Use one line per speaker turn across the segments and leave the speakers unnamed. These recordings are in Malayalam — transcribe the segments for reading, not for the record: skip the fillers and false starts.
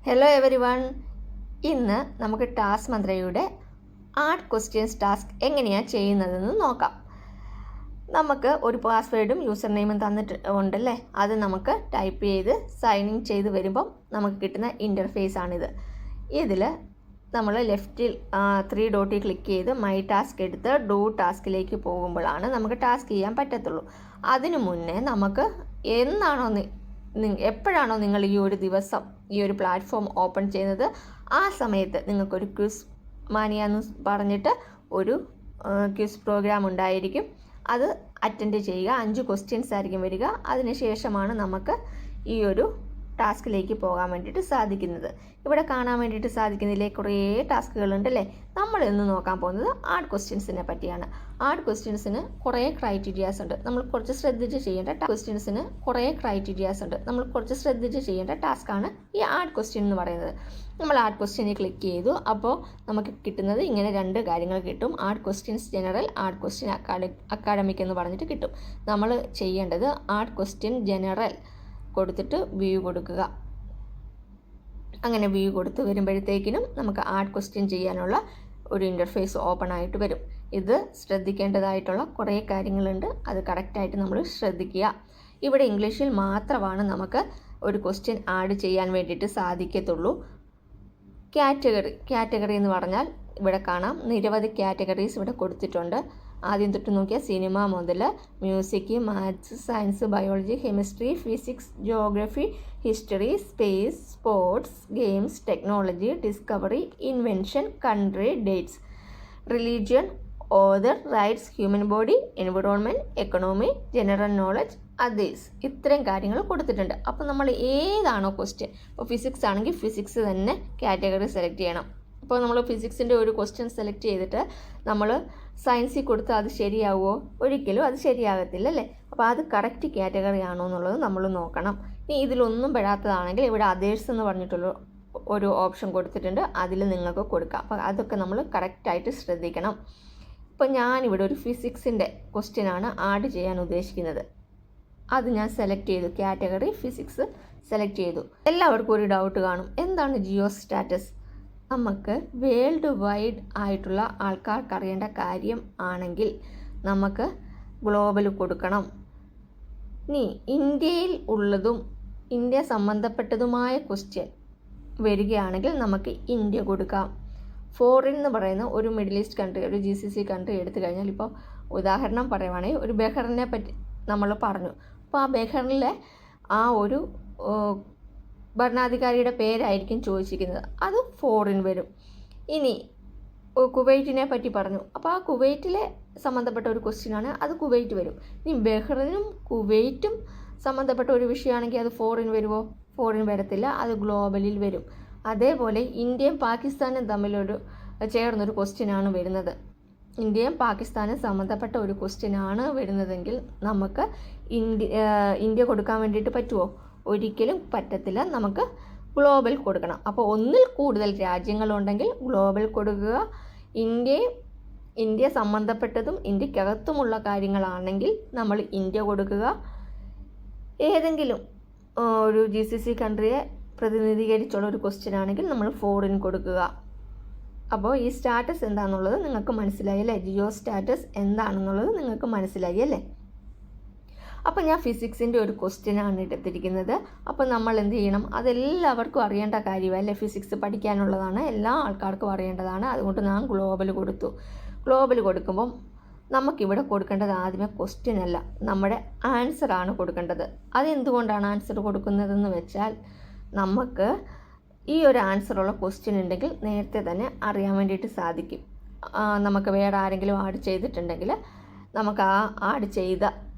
Hello every one. ഇന്ന് നമുക്ക് ടാസ്ക് മന്ത്രയുടെ ആഡ് ക്വസ്റ്റ്യൻസ് ടാസ്ക് എങ്ങനെയാണ് ചെയ്യുന്നതെന്ന് നോക്കാം. നമുക്ക് ഒരു പാസ്വേഡും യൂസർ നെയിമും തന്നിട്ട് ഉണ്ടല്ലേ, അത് നമുക്ക് ടൈപ്പ് ചെയ്ത് സൈൻ ഇൻ ചെയ്ത് വരുമ്പം നമുക്ക് കിട്ടുന്ന ഇൻ്റർഫേസ് ആണിത്. ഇതിൽ നമ്മൾ ലെഫ്റ്റിൽ 3 ഡോട്ടിൽ ക്ലിക്ക് ചെയ്ത് മൈ ടാസ്ക് എടുത്ത് ഡു ടാസ്കിലേക്ക് പോകുമ്പോഴാണ് നമുക്ക് ടാസ്ക് ചെയ്യാൻ പറ്റത്തുള്ളൂ. അതിനു മുന്നേ നമുക്ക് എപ്പോഴാണോ നിങ്ങൾ ഈ ഒരു ദിവസം ഈ ഒരു പ്ലാറ്റ്ഫോം ഓപ്പൺ ചെയ്യുന്നത്, ആ സമയത്ത് നിങ്ങൾക്കൊരു ക്വിസ് മാനിയ എന്ന് പറഞ്ഞിട്ട് ഒരു ക്വിസ് പ്രോഗ്രാം ഉണ്ടായിരിക്കും. അത് അറ്റൻഡ് ചെയ്യുക. 5 ക്വസ്റ്റ്യൻസ് ആയിരിക്കും വരിക. അതിനുശേഷമാണ് നമുക്ക് ഈ ഒരു ടാസ്കിലേക്ക് പോകാൻ വേണ്ടിയിട്ട് സാധിക്കുന്നത്. ഇവിടെ കാണാൻ വേണ്ടിയിട്ട് സാധിക്കുന്നതിലെ കുറേ ടാസ്കുകളുണ്ടല്ലേ. നമ്മൾ ഇന്ന് നോക്കാൻ പോകുന്നത് ആഡ് ക്വസ്റ്റ്യൻസിനെ പറ്റിയാണ്. ആഡ് ക്വസ്റ്റ്യൻസിന് കുറേ ക്രൈറ്റീരിയാസ് ഉണ്ട്. നമ്മൾ കുറച്ച് ശ്രദ്ധിച്ച് ചെയ്യേണ്ട ടാസ്ക്കാണ് ഈ ആഡ് ക്വസ്റ്റ്യൻ എന്ന് പറയുന്നത്. നമ്മൾ ആഡ് ക്വസ്റ്റ്യനിൽ ക്ലിക്ക് ചെയ്തു. അപ്പോൾ നമുക്ക് കിട്ടുന്നത് ഇങ്ങനെ 2 കാര്യങ്ങൾ കിട്ടും. Add questions general, add question academic എന്ന് പറഞ്ഞിട്ട് കിട്ടും. നമ്മൾ ചെയ്യേണ്ടത് ആഡ് ക്വസ്റ്റ്യൻ ജനറൽ കൊടുത്തിട്ട് വ്യൂ കൊടുക്കുക. അങ്ങനെ വ്യൂ കൊടുത്ത് വരുമ്പോഴത്തേക്കിനും നമുക്ക് ആഡ് ക്വസ്റ്റ്യൻ ചെയ്യാനുള്ള ഒരു ഇൻ്റർഫേസ് ഓപ്പൺ ആയിട്ട് വരും. ഇത് ശ്രദ്ധിക്കേണ്ടതായിട്ടുള്ള കുറേ കാര്യങ്ങളുണ്ട്. അത് കറക്റ്റായിട്ട് നമ്മൾ ശ്രദ്ധിക്കുക. ഇവിടെ ഇംഗ്ലീഷിൽ മാത്രമാണ് നമുക്ക് ഒരു ക്വസ്റ്റ്യൻ ആഡ് ചെയ്യാൻ വേണ്ടിയിട്ട് സാധിക്കത്തുള്ളൂ. കാറ്റഗറി എന്ന് പറഞ്ഞാൽ ഇവിടെ കാണാം നിരവധി കാറ്റഗറീസ് ഇവിടെ കൊടുത്തിട്ടുണ്ട്. ആദ്യം തൊട്ട് നോക്കിയാൽ സിനിമ മുതൽ music, maths, science, biology, chemistry, physics, geography, history, space, sports, games, technology, discovery, invention, country, dates, religion, author, rights, human body, environment, economy, general knowledge, others. ഇത്രയും കാര്യങ്ങൾ കൊടുത്തിട്ടുണ്ട്. അപ്പോൾ നമ്മൾ ഏതാണോ ക്വസ്റ്റ്യൻ, ഇപ്പോൾ ഫിസിക്സ് ആണെങ്കിൽ ഫിസിക്സ് തന്നെ കാറ്റഗറി സെലക്ട് ചെയ്യണം. ഇപ്പോൾ നമ്മൾ ഫിസിക്സിൻ്റെ ഒരു ക്വസ്റ്റ്യൻ സെലക്ട് ചെയ്തിട്ട് നമ്മൾ സയൻസിൽ കൊടുത്താൽ അത് ശരിയാവുമോ? ഒരിക്കലും അത് ശരിയാകത്തില്ല അല്ലേ. അപ്പോൾ അത് കറക്റ്റ് കാറ്റഗറി ആണോ എന്നുള്ളത് നമ്മൾ നോക്കണം. ഇനി ഇതിലൊന്നും പെടാത്തതാണെങ്കിൽ ഇവിടെ അതേഴ്സ് എന്ന് പറഞ്ഞിട്ടുള്ള ഒരു ഓപ്ഷൻ കൊടുത്തിട്ടുണ്ട്. അതിൽ നിങ്ങൾക്ക് കൊടുക്കാം. അപ്പോൾ അതൊക്കെ നമ്മൾ കറക്റ്റായിട്ട് ശ്രദ്ധിക്കണം. ഇപ്പോൾ ഞാനിവിടെ ഒരു ഫിസിക്സിൻ്റെ ക്വസ്റ്റ്യനാണ് ആഡ് ചെയ്യാൻ ഉദ്ദേശിക്കുന്നത്. അത് ഞാൻ സെലക്ട് ചെയ്തു. കാറ്റഗറി ഫിസിക്സ് സെലക്ട് ചെയ്തു. എല്ലാവർക്കും ഒരു ഡൗട്ട് കാണും, എന്താണ് ജിയോ സ്റ്റാറ്റസ്? നമുക്ക് വേൾഡ് വൈഡ് ആയിട്ടുള്ള ആൾക്കാർക്ക് അറിയേണ്ട കാര്യം ആണെങ്കിൽ നമുക്ക് ഗ്ലോബൽ കൊടുക്കണം. ഇനി ഇന്ത്യയിൽ ഉള്ളതും ഇന്ത്യ സംബന്ധപ്പെട്ടതുമായ ക്വസ്റ്റ്യൻ വരികയാണെങ്കിൽ നമുക്ക് ഇന്ത്യ കൊടുക്കാം. ഫോറിൻ എന്ന് പറയുന്ന ഒരു മിഡിൽ ഈസ്റ്റ് കൺട്രി, ഒരു GCC കൺട്രി എടുത്തു കഴിഞ്ഞാൽ, ഇപ്പോൾ ഉദാഹരണം പറയുവാണെങ്കിൽ ഒരു ബഹ്റിനെ പറ്റി നമ്മൾ പറഞ്ഞു. അപ്പോൾ ആ ബഹ്റിനിലെ ആ ഒരു ഭരണാധികാരിയുടെ പേരായിരിക്കും ചോദിച്ചിരിക്കുന്നത്. അത് ഫോറിൻ വരും. ഇനി കുവൈറ്റിനെ പറ്റി പറഞ്ഞു. അപ്പോൾ ആ കുവൈറ്റിലെ സംബന്ധപ്പെട്ട ഒരു ക്വസ്റ്റ്യനാണ്, അത് കുവൈറ്റ് വരും. ഇനി ബഹ്റിനും കുവൈറ്റും സംബന്ധപ്പെട്ട ഒരു വിഷയമാണെങ്കിൽ അത് ഫോറിൻ വരുമോ? ഫോറിൻ വരത്തില്ല, അത് ഗ്ലോബലിൽ വരും. അതേപോലെ ഇന്ത്യയും പാകിസ്ഥാനും തമ്മിലൊരു ചേർന്നൊരു ക്വസ്റ്റ്യനാണ് വരുന്നത്. ഇന്ത്യയും പാകിസ്ഥാനും സംബന്ധപ്പെട്ട ഒരു ക്വസ്റ്റ്യനാണ് വരുന്നതെങ്കിൽ നമുക്ക് ഇന്ത്യ കൊടുക്കാൻ വേണ്ടിയിട്ട് പറ്റുമോ? ഒരിക്കലും പറ്റത്തില്ല. നമുക്ക് ഗ്ലോബൽ കൊടുക്കണം. അപ്പോൾ ഒന്നിൽ കൂടുതൽ രാജ്യങ്ങളുണ്ടെങ്കിൽ ഗ്ലോബൽ കൊടുക്കുക. ഇന്ത്യ സംബന്ധപ്പെട്ടതും ഇന്ത്യക്കകത്തുമുള്ള കാര്യങ്ങളാണെങ്കിൽ നമ്മൾ ഇന്ത്യ കൊടുക്കുക. ഏതെങ്കിലും ഒരു GCC കൺട്രിയെ പ്രതിനിധീകരിച്ചുള്ള ഒരു ക്വസ്റ്റ്യൻ ആണെങ്കിൽ നമ്മൾ ഫോറിൻ കൊടുക്കുക. അപ്പോൾ ഈ സ്റ്റാറ്റസ് എന്താണെന്നുള്ളത് നിങ്ങൾക്ക് മനസ്സിലായി അല്ലേ? ജിയോ സ്റ്റാറ്റസ് എന്താണെന്നുള്ളത് നിങ്ങൾക്ക് മനസ്സിലായി അല്ലേ? അപ്പോൾ ഞാൻ ഫിസിക്സിൻ്റെ ഒരു ക്വസ്റ്റ്യനാണ് എടുത്തിരിക്കുന്നത്. അപ്പോൾ നമ്മൾ എന്ത് ചെയ്യണം? അതെല്ലാവർക്കും അറിയേണ്ട കാര്യമല്ലേ, ഫിസിക്സ് പഠിക്കാനുള്ളതാണ്, എല്ലാ ആൾക്കാർക്കും അറിയേണ്ടതാണ്. അതുകൊണ്ട് ഞാൻ ഗ്ലോബൽ കൊടുത്തു. ഗ്ലോബൽ കൊടുക്കുമ്പം നമുക്കിവിടെ കൊടുക്കേണ്ടത് ആദ്യമേ ക്വസ്റ്റ്യൻ അല്ല, നമ്മുടെ ആൻസറാണ് കൊടുക്കേണ്ടത്. അതെന്തുകൊണ്ടാണ് ആൻസർ കൊടുക്കുന്നതെന്ന് വെച്ചാൽ, നമുക്ക് ഈ ഒരു ആൻസറുള്ള ക്വസ്റ്റ്യൻ ഉണ്ടെങ്കിൽ നേരത്തെ തന്നെ അറിയാൻ വേണ്ടിയിട്ട് സാധിക്കും. നമുക്ക് വേറെ ആരെങ്കിലും ആഡ് ചെയ്തിട്ടുണ്ടെങ്കിൽ നമുക്ക് ആ ആഡ് ചെയ്ത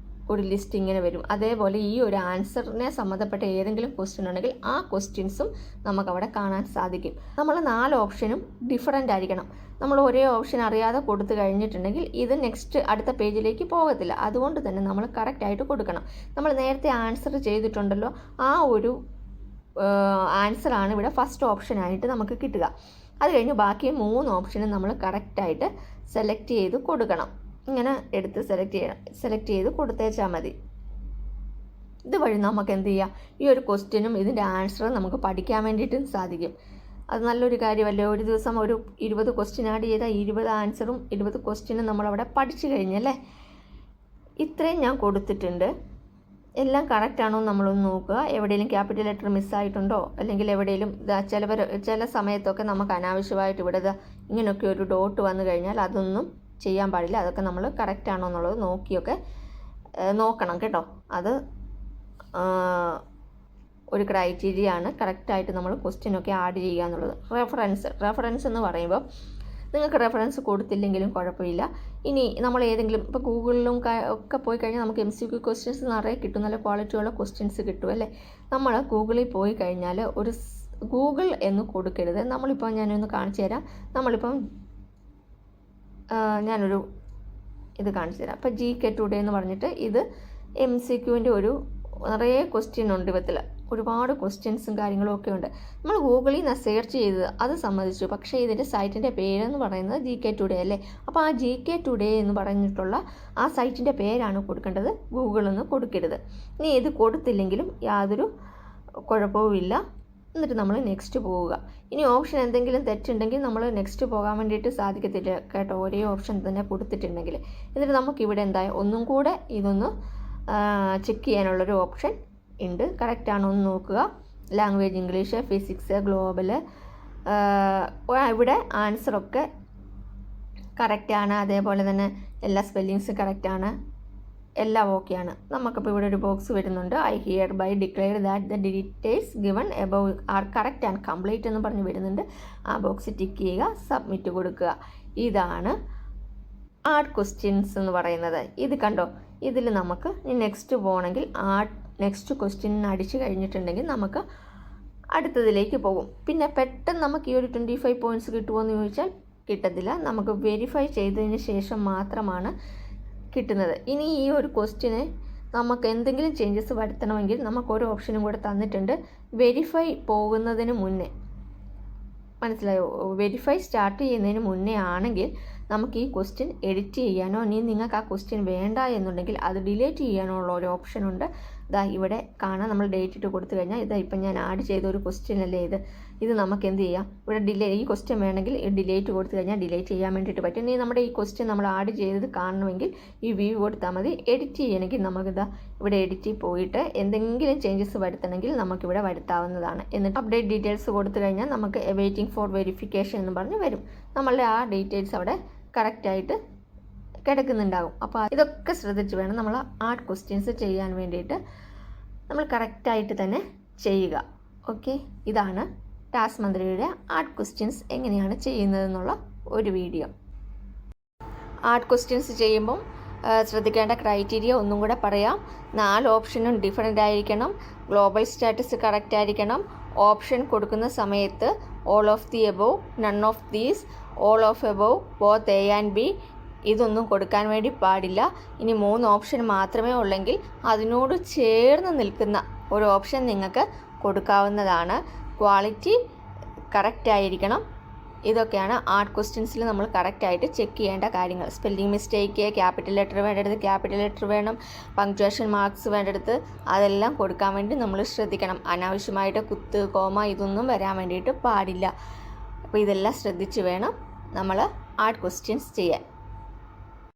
ഒരു ലിസ്റ്റ് ഇങ്ങനെ വരും. അതേപോലെ ഈ ഒരു ആൻസറിനെ സംബന്ധപ്പെട്ട ഏതെങ്കിലും ക്വസ്റ്റ്യൻ ഉണ്ടെങ്കിൽ ആ ക്വസ്റ്റ്യൻസും നമുക്കവിടെ കാണാൻ സാധിക്കും. നമ്മൾ 4 ഓപ്ഷനും ഡിഫറൻ്റ് ആയിരിക്കണം. നമ്മൾ ഒരേ ഓപ്ഷൻ അറിയാതെ കൊടുത്തു കഴിഞ്ഞിട്ടുണ്ടെങ്കിൽ ഇത് നെക്സ്റ്റ് അടുത്ത പേജിലേക്ക് പോകത്തില്ല. അതുകൊണ്ട് തന്നെ നമ്മൾ കറക്റ്റായിട്ട് കൊടുക്കണം. നമ്മൾ നേരത്തെ ആൻസർ ചെയ്തിട്ടുണ്ടല്ലോ, ആ ഒരു ആൻസറാണ് ഇവിടെ ഫസ്റ്റ് ഓപ്ഷനായിട്ട് നമുക്ക് കിട്ടുക. അത് കഴിഞ്ഞ് ബാക്കി 3 ഓപ്ഷനും നമ്മൾ കറക്റ്റായിട്ട് സെലക്ട് ചെയ്ത് കൊടുക്കണം. ഇങ്ങനെ എടുത്ത് സെലക്ട് ചെയ്ത് കൊടുത്തേച്ചാൽ മതി. ഇതുവഴി നമുക്ക് എന്ത് ചെയ്യാം, ഈ ഒരു ക്വസ്റ്റ്യനും ഇതിൻ്റെ ആൻസറും നമുക്ക് പഠിക്കാൻ വേണ്ടിയിട്ടും സാധിക്കും. അത് നല്ലൊരു കാര്യമല്ലേ. ഒരു ദിവസം ഒരു 20 ക്വസ്റ്റ്യൻ ആഡ് ചെയ്താൽ 20 ആൻസറും 20 ക്വസ്റ്റ്യനും നമ്മളവിടെ പഠിച്ചു കഴിഞ്ഞല്ലേ. ഇത്രയും ഞാൻ കൊടുത്തിട്ടുണ്ട്. എല്ലാം കറക്റ്റാണോ നമ്മളൊന്ന് നോക്കുക. എവിടെയെങ്കിലും ക്യാപിറ്റൽ ലെറ്റർ മിസ്സായിട്ടുണ്ടോ, അല്ലെങ്കിൽ എവിടെയെങ്കിലും ചില സമയത്തൊക്കെ നമുക്ക് അനാവശ്യമായിട്ട് ഇവിടെ ഇങ്ങനെയൊക്കെ ഒരു ഡോട്ട് വന്നു കഴിഞ്ഞാൽ അതൊന്നും ചെയ്യാൻ പാടില്ല. അതൊക്കെ നമ്മൾ കറക്റ്റാണോ എന്നുള്ളത് നോക്കിയൊക്കെ നോക്കണം കേട്ടോ. അത് ഒരു ക്രൈറ്റീരിയ ആണ്. കറക്റ്റായിട്ട് നമ്മൾ ക്വസ്റ്റ്യനൊക്കെ ആഡ് ചെയ്യുക എന്നുള്ളത്. റെഫറൻസ് എന്ന് പറയുമ്പോൾ നിങ്ങൾക്ക് റെഫറൻസ് കൊടുത്തില്ലെങ്കിലും കുഴപ്പമില്ല. ഇനി നമ്മൾ ഏതെങ്കിലും ഇപ്പോൾ ഗൂഗിളിലും ഒക്കെ പോയി കഴിഞ്ഞാൽ നമുക്ക് MCQ ക്വസ്റ്റ്യൻസ് നിറയെ കിട്ടും, നല്ല ക്വാളിറ്റിയുള്ള ക്വസ്റ്റ്യൻസ് കിട്ടും അല്ലേ. നമ്മൾ ഗൂഗിളിൽ പോയി കഴിഞ്ഞാൽ ഒരു ഗൂഗിൾ എന്ന് കൊടുക്കരുത്. നമ്മളിപ്പോൾ ഞാനൊന്ന് കാണിച്ചു തരാം. നമ്മളിപ്പം ഞാനൊരു ഇത് കാണിച്ചു തരാം. അപ്പോൾ GK ടുഡേ എന്ന് പറഞ്ഞിട്ട് ഇത് MCQൻ്റെ ഒരു നിറയെ ക്വസ്റ്റ്യൻ ഉണ്ട്. വിധത്തിൽ ഒരുപാട് ക്വസ്റ്റ്യൻസും കാര്യങ്ങളും ഒക്കെ ഉണ്ട്. നമ്മൾ ഗൂഗിളിൽ നിന്ന് സെർച്ച് ചെയ്തത് അത് സമ്മതിച്ചു. പക്ഷേ ഇതിൻ്റെ സൈറ്റിൻ്റെ പേരെന്ന് പറയുന്നത് GK ടുഡേ അല്ലേ. അപ്പോൾ ആ GK ടുഡേ എന്ന് പറഞ്ഞിട്ടുള്ള ആ സൈറ്റിൻ്റെ പേരാണ് കൊടുക്കേണ്ടത്, ഗൂഗിളിൽ നിന്ന് കൊടുക്കരുത്. ഇനി ഇത് കൊടുത്തില്ലെങ്കിലും യാതൊരു കുഴപ്പവുമില്ല. എന്നിട്ട് നമ്മൾ നെക്സ്റ്റ് പോവുക. ഇനി ഓപ്ഷൻ എന്തെങ്കിലും തെറ്റുണ്ടെങ്കിൽ നമ്മൾ നെക്സ്റ്റ് പോകാൻ വേണ്ടിയിട്ട് സാധിക്കത്തില്ല കേട്ടോ, ഒരേ ഓപ്ഷൻ തന്നെ കൊടുത്തിട്ടുണ്ടെങ്കിൽ. എന്നിട്ട് നമുക്കിവിടെ എന്തായാലും ഒന്നും കൂടെ ഇതൊന്ന് ചെക്ക് ചെയ്യാനുള്ളൊരു ഓപ്ഷൻ ഉണ്ട്. കറക്റ്റാണോ എന്ന് നോക്കുക. ലാംഗ്വേജ് ഇംഗ്ലീഷ്, ഫിസിക്സ്, ഗ്ലോബൽ, ഇവിടെ ആൻസറൊക്കെ കറക്റ്റാണ്. അതേപോലെ തന്നെ എല്ലാ സ്പെല്ലിങ്സും കറക്റ്റാണ്, എല്ലാം ഓക്കെയാണ്. നമുക്കിപ്പോൾ ഇവിടെ ഒരു ബോക്സ് വരുന്നുണ്ട്. I hereby declare that the details given above are correct and complete എന്ന് പറഞ്ഞ് വരുന്നുണ്ട്. ആ ബോക്സ് ടിക്ക് ചെയ്യുക, സബ്മിറ്റ് കൊടുക്കുക. ഇതാണ് ആഡ് ക്വസ്റ്റ്യൻസ് എന്ന് പറയുന്നത്. ഇത് കണ്ടോ, ഇതിൽ നമുക്ക് നെക്സ്റ്റ് പോകണമെങ്കിൽ നെക്സ്റ്റ് ക്വസ്റ്റ്യൻ അടിച്ചു കഴിഞ്ഞിട്ടുണ്ടെങ്കിൽ നമുക്ക് അടുത്തതിലേക്ക് പോകും. പിന്നെ പെട്ടെന്ന് നമുക്ക് ഈ ഒരു 25 പോയിൻറ്റ്സ് കിട്ടുമോ എന്ന് ചോദിച്ചാൽ കിട്ടത്തില്ല. നമുക്ക് വെരിഫൈ ചെയ്തതിന് ശേഷം മാത്രമാണ് കിട്ടുന്നത്. ഇനി ഈ ഒരു ക്വസ്റ്റ്യന് നമുക്ക് എന്തെങ്കിലും ചേഞ്ചസ് വരുത്തണമെങ്കിൽ നമുക്ക് ഒരു ഓപ്ഷനും കൂടെ തന്നിട്ടുണ്ട്. വെരിഫൈ പോകുന്നതിന് മുന്നേ, മനസ്സിലായോ, വെരിഫൈ സ്റ്റാർട്ട് ചെയ്യുന്നതിന് മുന്നേ ആണെങ്കിൽ നമുക്ക് ഈ ക്വസ്റ്റ്യൻ എഡിറ്റ് ചെയ്യാനോ ഇനി നിങ്ങൾക്ക് ആ ക്വസ്റ്റ്യൻ വേണ്ട എന്നുണ്ടെങ്കിൽ അത് ഡിലീറ്റ് ചെയ്യാനുള്ള ഒരു ഓപ്ഷനുണ്ട്. ഇതാ ഇവിടെ കാണാം. നമ്മൾ ഡേറ്റ് ഇട്ട് കൊടുത്തു കഴിഞ്ഞാൽ ഇതാ ഇപ്പം ഞാൻ ആഡ് ചെയ്ത ഒരു ക്വസ്റ്റ്യൻ അല്ലേ ഇത് നമുക്ക് എന്ത് ചെയ്യാം, ഇവിടെ ഈ ക്വസ്റ്റ്യൻ വേണമെങ്കിൽ ഡിലീറ്റ് കൊടുത്തു കഴിഞ്ഞാൽ ഡിലീറ്റ് ചെയ്യാൻ വേണ്ടിയിട്ട് പറ്റും. ഇനി നമ്മുടെ ഈ ക്വസ്റ്റ്യൻ നമ്മൾ ആഡ് ചെയ്തത് കാണണമെങ്കിൽ ഈ വ്യൂ കൊടുത്താൽ മതി. എഡിറ്റ് ചെയ്യണമെങ്കിൽ നമുക്കിതാ ഇവിടെ എഡിറ്റിൽ പോയിട്ട് എന്തെങ്കിലും ചേഞ്ചസ് വരുത്തണമെങ്കിൽ നമുക്കിവിടെ വരുത്താവുന്നതാണ്. എന്നിട്ട് അപ്ഡേറ്റ് ഡീറ്റെയിൽസ് കൊടുത്തു കഴിഞ്ഞാൽ നമുക്ക് വെയിറ്റിംഗ് ഫോർ വെരിഫിക്കേഷൻ എന്ന് പറഞ്ഞ് വരും. നമ്മളുടെ ആ ഡീറ്റെയിൽസ് അവിടെ കറക്റ്റായിട്ട് കിടക്കുന്നുണ്ടാകും. അപ്പോൾ ഇതൊക്കെ ശ്രദ്ധിച്ച് വേണം നമ്മൾ ആഡ് ക്വസ്റ്റ്യൻസ് ചെയ്യാൻ വേണ്ടിയിട്ട് നമ്മൾ കറക്റ്റായിട്ട് തന്നെ ചെയ്യുക. ഓക്കെ, ഇതാണ് ടാസ്ക് മന്ത്രിയുടെ ആഡ് ക്വസ്റ്റ്യൻസ് എങ്ങനെയാണ് ചെയ്യുന്നതെന്നുള്ള ഒരു വീഡിയോ. ആഡ് ക്വസ്റ്റ്യൻസ് ചെയ്യുമ്പം ശ്രദ്ധിക്കേണ്ട ക്രൈറ്റീരിയ ഒന്നും കൂടെ പറയാം. 4 ഓപ്ഷനും ഡിഫറൻ്റ് ആയിരിക്കണം. ഗ്ലോബൽ സ്റ്റാറ്റസ് കറക്റ്റ് ആയിരിക്കണം. ഓപ്ഷൻ കൊടുക്കുന്ന സമയത്ത് all of the above, none of these, all of above, both A and B, ഇതൊന്നും കൊടുക്കാൻ വേണ്ടി പാടില്ല. ഇനി 3 ഓപ്ഷൻ മാത്രമേ ഉള്ളെങ്കിൽ അതിനോട് ചേർന്ന് നിൽക്കുന്ന ഒരു ഓപ്ഷൻ നിങ്ങൾക്ക് കൊടുക്കാവുന്നതാണ്. ക്വാളിറ്റി കറക്റ്റ് ആയിരിക്കണം. ഇതൊക്കെയാണ് ആഡ് ക്വസ്റ്റ്യൻസിൽ നമ്മൾ കറക്റ്റായിട്ട് ചെക്ക് ചെയ്യേണ്ട കാര്യങ്ങൾ. സ്പെല്ലിംഗ് മിസ്റ്റേക്ക്, ക്യാപിറ്റൽ ലെറ്റർ വേണ്ടടുത്ത് ക്യാപിറ്റൽ ലെറ്റർ വേണം, പങ്ക്ച്വേഷൻ മാർക്സ് വേണ്ടടുത്ത് അതെല്ലാം കൊടുക്കാൻ വേണ്ടി നമ്മൾ ശ്രദ്ധിക്കണം. അനാവശ്യമായിട്ട് കുത്ത്, കോമ ഇതൊന്നും വരാൻ വേണ്ടിയിട്ട് പാടില്ല. അപ്പോൾ ഇതെല്ലാം ശ്രദ്ധിച്ച് വേണം നമ്മൾ ആഡ് ക്വസ്റ്റ്യൻസ് ചെയ്യാൻ.